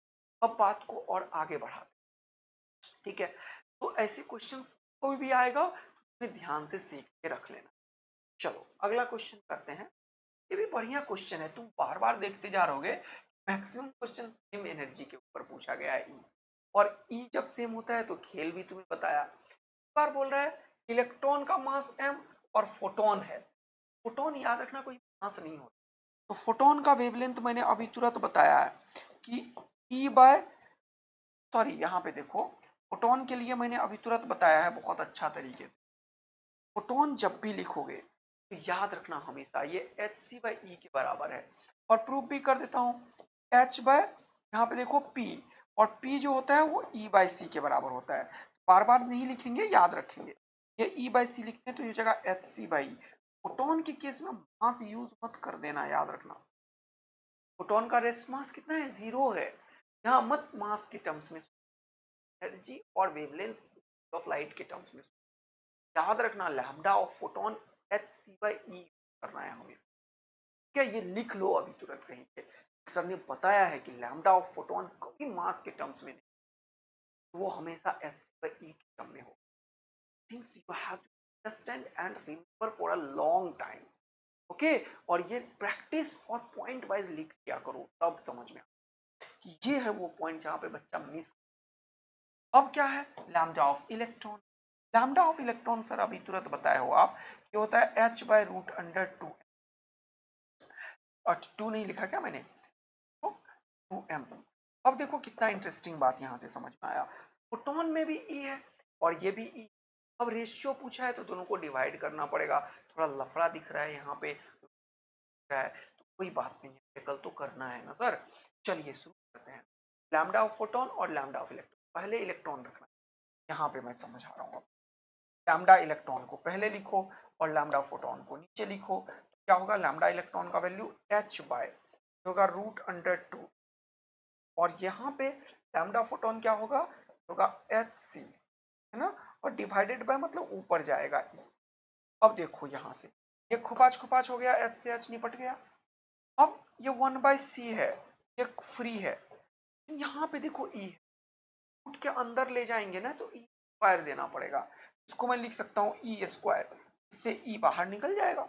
अब बात को और आगे बढ़ाते, ठीक है, तो ऐसे क्वेश्चंस कोई भी आएगा तो ध्यान से सीख के रख लेना। चलो अगला क्वेश्चन करते हैं, ये भी बढ़िया क्वेश्चन है, तुम बार बार देखते जा रहोगे, मैक्सिमम क्वेश्चन सेम एनर्जी के ऊपर पूछा गया है, ई, और ई जब सेम होता है तो खेल भी तुम्हें बताया, बार बोल रहा है इलेक्ट्रॉन का मास m और फोटोन है, फोटोन याद रखना कोई मास नहीं होता, तो फोटोन का वेवलेंथ मैंने अभी तुरंत बताया है कि ई बाय, सॉरी यहाँ पे देखो, फोटोन के लिए मैंने अभी तुरंत बताया है बहुत अच्छा तरीके से, फोटोन जब भी लिखोगे तो याद रखना हमेशा ये एच सी बाई ई के बराबर है, और प्रूफ भी कर देता हूँ, एच बाय यहाँ पे देखो पी, और पी जो होता है वो ई बाई सी के बराबर होता है, बार बार नहीं लिखेंगे याद रखेंगे, ये ई बाई सी लिखते हैं तो ये जगह एच सी बाई। फोटोन के केस में मास यूज मत कर देना, याद रखना, फोटोन का रेस्ट मास कितना है, 0 है, यहाँ मत मास के टर्म्स में, एनर्जी और वेवलेंथ ऑफ लाइट के टर्म्स में याद रखना, lambda of photon H C by E करना है हमेशा, क्या ये लिख लो अभी तुरंत कहीं पे, सर ने बताया है कि लैम्डा ऑफ फोटोन कभी मास के टर्म्स में नहीं, वो हमेशा एच सी बाई ई के टर्म में हो, things you have to understand and remember for a long time, okay, और ये प्रैक्टिस और पॉइंट वाइज लिख लिया करो, तब समझ में कि ये है वो पॉइंट जहां पे बच्चा मिस। अब क्या है, lambda of electron, lambda of electron sir अभी तुरंत बताए हो आप कि होता है h बाय रूट अंडर 2, और 2 नहीं लिखा क्या मैंने, तो 2m। अब देखो कितना इंटरेस्टिंग बात यहां से समझ में आया, फोटोन में भी E है और ये भी E, अब रेशियो पूछा है तो दोनों को डिवाइड करना पड़ेगा, थोड़ा लफड़ा दिख रहा है यहाँ पे रहा है तो कोई बात नहीं है, कल तो करना है ना सर। चलिए शुरू करते हैं, लैम्डा ऑफ फोटोन और लैम्डा ऑफ इलेक्ट्रॉन, पहले इलेक्ट्रॉन रखना, यहाँ पे मैं समझा रहा हूँ, लैम्डा इलेक्ट्रॉन को पहले लिखो और लैम्डा फोटोन को नीचे लिखो, तो क्या होगा, लैम्डा इलेक्ट्रॉन का वैल्यू h बाय होगा रूट अंडर 2, और यहाँ पे लैम्डा फोटोन क्या होगा, होगा एच सी, है ना, और डिवाइडेड बाय मतलब ऊपर जाएगा E। अब देखो यहाँ से ये खुपाच खुपाच हो गया, एच से एच निपट गया, अब ये 1 बाय सी है, ये फ्री है, यहाँ पे देखो E है, रूट के अंदर ले जाएंगे ना तो E स्क्वायर देना पड़ेगा, इसको मैं लिख सकता हूँ E स्क्वायर, इससे E बाहर निकल जाएगा,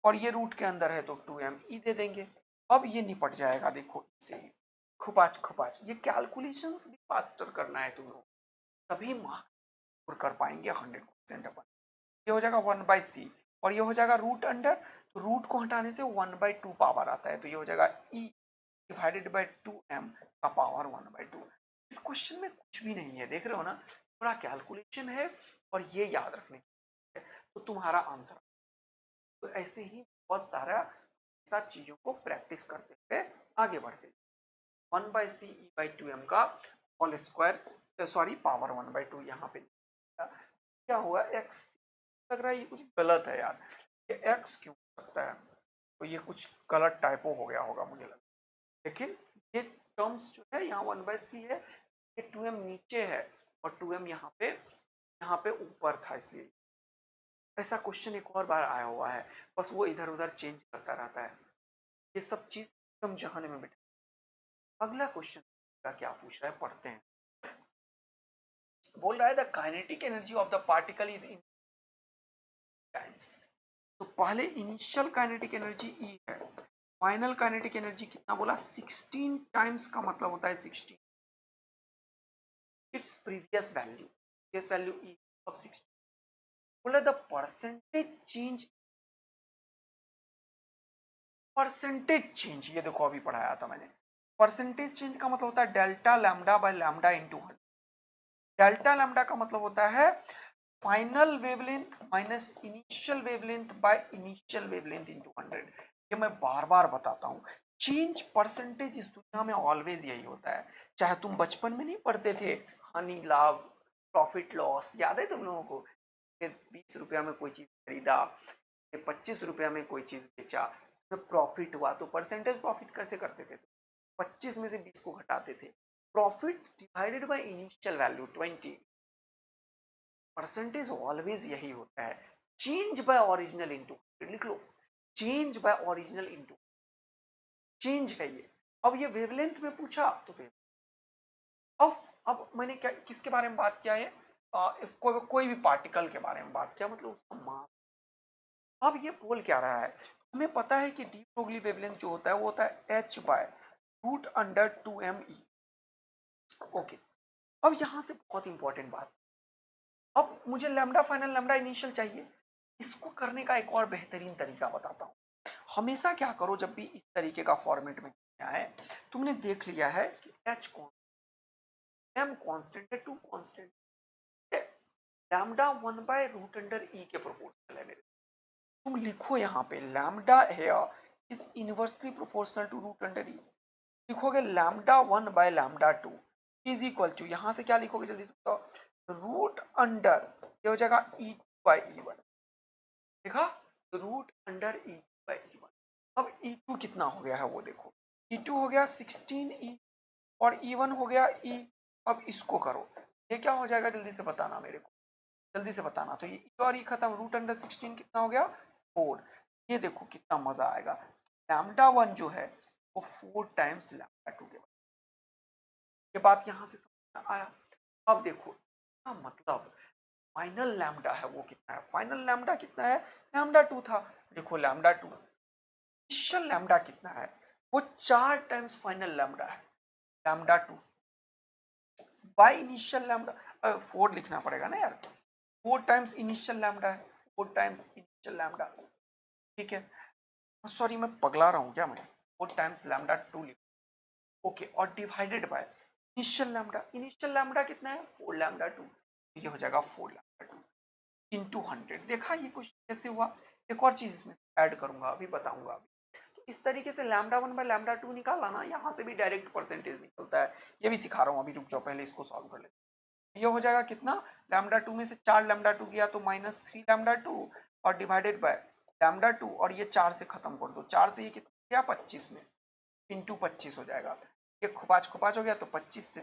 और ये रूट के अंदर है तो 2m E दे देंगे, अब ये निपट जाएगा, देखो इससे खुपाच खुपाच, ये कैलकुलेशंस भी फास्टर करना है तुम लोग, तभी मार्क्स कर पाएंगे 100% अपन। ये हो जाएगा 1 बाई सी, और ये हो जाएगा रूट अंडर, तो रूट को हटाने से 1 बाई 2 पावर आता है, तो ये हो जाएगा E डिवाइडेड बाई 2m का पावर 1 बाई 2, इस क्वेश्चन में कुछ भी नहीं है, देख रहे हो ना, पूरा कैलकुलेशन है और ये याद रखने है तो तुम्हारा आंसर। तो ऐसे ही बहुत सारा सात चीजों को प्रैक्टिस करते हुए आगे बढ़ते। 1/c/2m का होल स्क्वायर, सॉरी पावर 1/2 यहाँ पे क्या हुआ, x लग रहा है ये कुछ गलत है यार, ये x क्यों हो सकता है, तो ये कुछ गलत टाइपो हो गया होगा मुझे लगा। लेकिन ये टर्म्स जो है यहाँ 1/c है, ये 2m नीचे है और 2m यहाँ पे ऊपर था, इसलिए ऐसा क्वेश्चन एक और बार आया हुआ है, बस वो इधर उधर चेंज करता रहता है। ये सब चीज एकदम जहन में बैठा। अगला क्वेश्चन का क्या पूछ रहा है, पढ़ते हैं। बोल रहा है the kinetic energy of the particle is in times. तो पहले इनिशियल काइनेटिक एनर्जी E है, फाइनल काइनेटिक एनर्जी कितना बोला, 16 टाइम्स का मतलब होता है 16 its previous value E of 16। बोला द परसेंटेज चेंज, ये देखो अभी पढ़ाया था मैंने। परसेंटेज चेंज का मतलब होता है delta lambda by lambda into 100। Delta lambda का मतलब होता है final wavelength minus initial wavelength by initial wavelength into 100। ये मैं बार बार बताता हूँ, चेंज परसेंटेज इस दुनिया में ऑलवेज यही होता है। चाहे तुम बचपन में नहीं पढ़ते थे हानि लाभ, प्रॉफिट लॉस, याद है तुम लोगों को, 20 रुपया में कोई चीज खरीदा, 25 रुपया में कोई चीज बेचा, जब प्रॉफिट हुआ तो परसेंटेज प्रॉफिट कैसे करते थे, 25 में से 20 को घटाते थे, profit divided by initial value 20। Percentage always यही होता है, चेंज बाय ओरिजिनल इंटू, लिख लो change by original into, change है ये। अब ये वेवलेंथ में पूछा तो वेव, अब मैंने क्या किसके बारे में बात किया है, कोई भी पार्टिकल के बारे में बात किया, मतलब उसका मास। अब ये बोल क्या रहा है, हमें पता है कि डी ब्रोगली वेवलेंथ जो होता है वो होता है h/√2m/e। ओके, अब यहां से बहुत इंपॉर्टेंट बात, अब मुझे लैम्डा फाइनल लैम्डा इनिशियल चाहिए। इसको करने का एक और बेहतरीन तरीका बताता हूँ। हमेशा क्या करो, जब भी इस तरीके का फॉर्मेट में है, तुमने देख लिया है कि h कौन, m कांस्टेंट है, 2 कांस्टेंट है, लैम्डा 1/√e के प्रोपोर्शनल है मेरे। तुम लिखो यहाँ पे लैम्डा है is inversely proportional to √e। लिखोगे लैम्डा 1/λ2 इज इक्वल टू, यहाँ से क्या लिखोगे जल्दी से बताओ, √, ये हो जाएगा E2/E1। देखा, √E2/E1। अब E2 कितना हो गया है वो देखो, E2 हो गया 16E और E1 हो गया E। अब इसको करो, ये क्या हो जाएगा जल्दी से बताना मेरे को, जल्दी से बताना। तो ये E और E खत्म, √16 कितना हो गया 4। ये देखो कितना मजा आएगा, λ1 जो है वो 4 टाइम्स λ2 के, ये बात यहां से समझ आया। अब देखो मतलब फाइनल लैम्डा है वो कितना है, फाइनल लैम्डा कितना है, λ2 था। देखो λ2, इनिशियल लैम्डा कितना है, वो 4 टाइम्स फाइनल लैम्डा है, λ2 बाय इनिशियल लैम्डा, 4 लिखना पड़ेगा ना यार, 4 टाइम्स इनिशियल लैम्डा है, 4 टाइम्स इनिशियल लैम्डा, ठीक है। सॉरी मैं पगला रहा हूँ क्या, मैं 4 टाइम्स λ2 लिख, ओके, और डिवाइडेड बाय इनिशियल लैम्डा कितना है 4 λ2, ये हो जाएगा 4 λ2 इंटू 100। देखा ये कुछ कैसे हुआ, एक और चीज इसमें ऐड करूंगा अभी बताऊंगा अभी। तो इस तरीके से λ1/λ2 निकाला ना, यहाँ से भी डायरेक्ट परसेंटेज निकलता है, ये भी सिखा रहा हूँ अभी, रुक जाओ पहले इसको सॉल्व कर ले। ये हो जाएगा कितना, λ2 में से 4 λ2 गया तो -3 λ2 और डिवाइडेड बाय λ2, और ये 4 से खत्म कर दो, 4 से ये कितना गया 25 में, इंटू 25 हो जाएगा, ये खुपाच खुपाच हो गया तो 25 से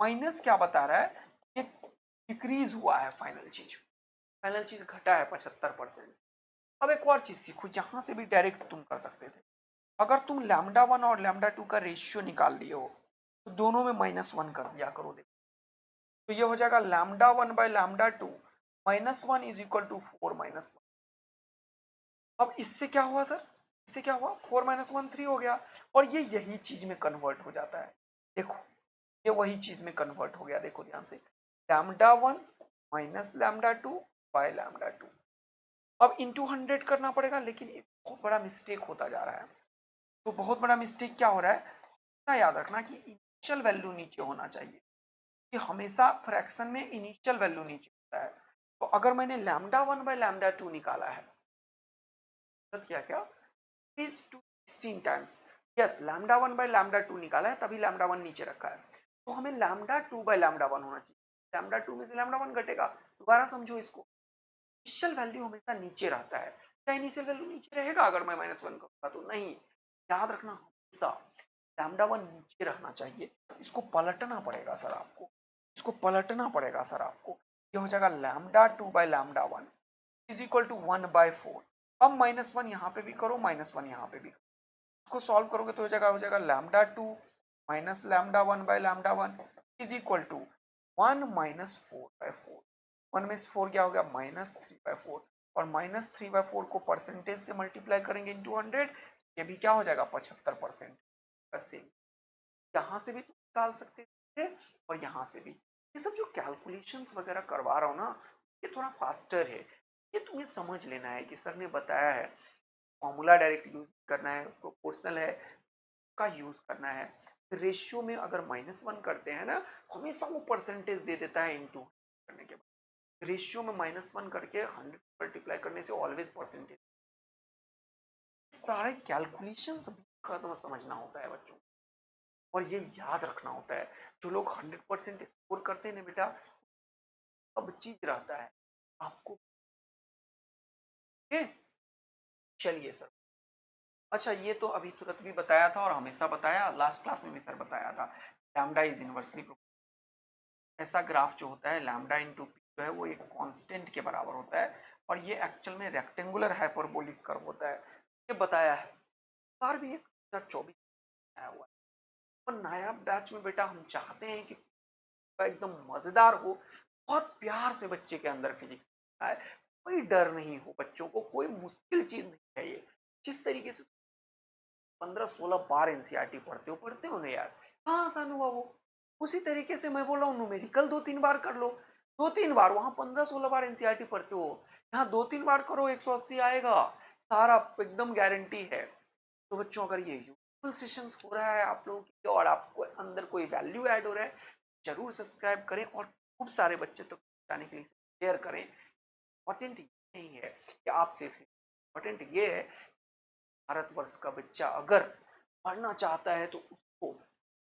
माइनस क्या बता रहा है, ये डिक्रीज हुआ है, फाइनल चीज घटा है 75%। अब एक और चीज सीखो, यहां से भी डायरेक्ट तुम कर सकते थे, अगर तुम λ1 और λ2 का रेशियो निकाल लिए हो तो दोनों में -1 कर दिया करो, देखो तो ये हो जाएगा λ1/λ2 -1 इज इक्वल टू 4 -1। अब इससे क्या हुआ सर, इससे क्या हुआ, 4 -1 3 हो गया, और ये यही चीज में कन्वर्ट हो जाता है, देखो ये वही चीज में कन्वर्ट हो गया, देखो ध्यान से, λ1 -λ2/λ2। अब इंटू 100 करना पड़ेगा, लेकिन एक बहुत बड़ा मिस्टेक होता जा रहा है। तो बहुत बड़ा मिस्टेक क्या हो रहा है, याद रखना कि इनिशियल वैल्यू नीचे होना चाहिए, कि हमेशा फ्रैक्शन में इनिशियल वैल्यू नीचे होता है। तो अगर मैंने लैम्डा 1 बाय लैम्डा 2 निकाला है, तो क्या क्या is to 16 times, yes lambda 1 by lambda 2 निकाला है, तभी लैम्डा 1 नीचे रखा है। तो हमें लैम्डा 2 बाय लैम्डा 1 होना चाहिए। लैम्डा 2 में से लैम्डा 1 घटेगा। दोबारा समझो इसको, इनिशियल वैल्यू हमेशा नीचे रहता है। क्या इनिशियल वैल्यू नीचे रहेगा अगर मैं -1 करूंगा? तो नहीं, याद रखना हमेशा लैम्डा 1 नीचे रहना चाहिए। इसको पलटना पड़ेगा सर आपको, इसको पलटना पड़ेगा सर आपको। ये हो जाएगा lambda 2 by lambda 1 is equal to 1/4। अब -1 यहाँ पे भी करो, -1 यहाँ पे भी करो, इसको सॉल्व करोगे तो हो जाएगा lambda 2 minus lambda 1 by lambda 1 is equal to 1 minus 4/4। 1 में से 4 क्या हो गया? -3/4। और -3/4 को परसेंटेज से मल्टीप्लाई करेंगे इंटू 100, ये भी क्या हो जाएगा? 75%। सेम यहाँ से भी तुम निकाल सकते थे और यहाँ से भी। ये सब जो कैलकुलेशंस वगैरह करवा रहा हूँ ना, ये थोड़ा फास्टर है। ये तुम्हें समझ लेना है कि सर ने बताया है फॉर्मूला डायरेक्ट यूज करना है, प्रोपोर्शनल है का यूज करना है। रेशियो में अगर -1 करते हैं ना, हमेशा वो परसेंटेज दे देता है इनटू करने के बाद। रेशियो में -1 करके 100 मल्टीप्लाई करने से ऑलवेज परसेंटेज। सारे कैलकुलेशंस खत्म समझना होता है बच्चों, और ये याद रखना होता है। जो लोग 100% स्कोर करते हैं ना बेटा, सब चीज रहता है आपको। चलिए सर, अच्छा ये तो अभी तुरंत भी बताया था और हमेशा बताया, लास्ट क्लास में भी सर बताया था, लैम्डा इज इनवर्सली प्रोपोर्शनल। ऐसा ग्राफ जो होता है लैम्डा इंटू पी जो है वो एक कांस्टेंट के बराबर होता है, और ये एक्चुअल में रेक्टेंगुलर हाइपरबोलिक कर्व होता है। ये बताया है, बार भी 2024 आया हुआ है। और नया बैच में बेटा हम चाहते हैं कि एकदम मजेदार हो, बहुत प्यार से बच्चे के अंदर फिजिक्स आए, कोई डर नहीं हो बच्चों को, कोई मुश्किल चीज नहीं चाहिए। जिस तरीके से 15-16 बार एनसीईआरटी पढ़ते हो ना यार, कहाँ आसान हुआ वो? उसी तरीके से मैं बोल रहा हूँ न्यूमेरिकल 2-3 बार कर लो, 2-3 बार। वहां 15-16 बार एनसीईआरटी पढ़ते हो, यहाँ 2-3 बार करो 180 आएगा, सारा एकदम गारंटी है। तो बच्चों अगर ये यूजफुल सेशंस हो रहा है आप लोगों की और आपको अंदर कोई वैल्यू ऐड हो रहा है, जरूर सब्सक्राइब करें और खूब सारे बच्चे तक पहुंचाने के लिए शेयर करें। इंपॉर्टेंट ये नहीं है कि आप सिर्फ, इंपॉर्टेंट ये है भारतवर्ष का बच्चा अगर पढ़ना चाहता है तो उसको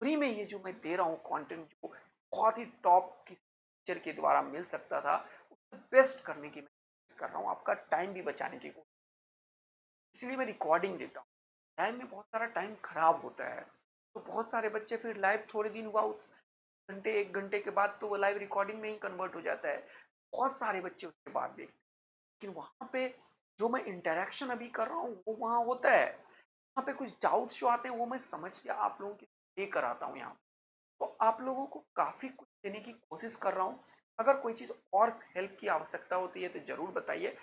फ्री में ये जो मैं दे रहा हूँ कंटेंट, जो बहुत ही टॉप की टीचर के द्वारा मिल सकता था, उसको बेस्ट करने की मैं कोशिश कर रहा हूँ, आपका टाइम भी बचाने की कोशिश। इसलिए मैं रिकॉर्डिंग देता हूँ। टाइम में बहुत सारा टाइम खराब होता है, तो बहुत सारे बच्चे फिर लाइव थोड़े दिन हुआ, घंटे 1 घंटे के बाद तो वो लाइव रिकॉर्डिंग में ही कन्वर्ट हो जाता है। बहुत सारे बच्चे उसके बाद देखते हैं, लेकिन वहाँ पे जो मैं इंटरेक्शन अभी कर रहा हूँ वो वहाँ होता है। वहाँ पे कुछ डाउट्स जो आते हैं वो मैं समझ के आप लोगों के लिए कराता हूँ यहाँ। तो आप लोगों को काफ़ी कुछ देने की कोशिश कर रहा हूँ। अगर कोई चीज़ और हेल्प की आवश्यकता होती है तो ज़रूर बताइए,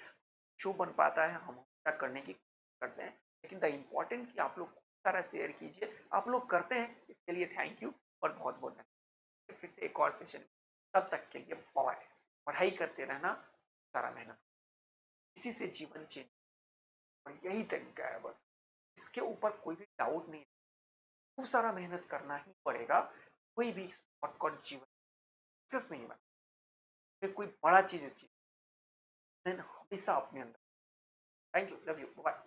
जो बन पाता है हम हमेशा करने की कोशिश करते हैं। लेकिन द इम्पॉर्टेंट कि आप लोग सारा शेयर कीजिए, आप लोग करते हैं, इसके लिए थैंक यू और बहुत बहुत धन्यवाद। फिर से एक और सेशन, तब तक के लिए बाय। पढ़ाई करते रहना, सारा मेहनत, इसी से जीवन चेंज, और यही तरीका है बस, इसके ऊपर कोई भी डाउट नहीं। खूब सारा मेहनत करना ही पड़ेगा, कोई भी शॉर्टकट जीवन सक्सेस नहीं बना, फिर कोई बड़ा चीज अचीव हमेशा अपने अंदर। Thank you, love you, bye.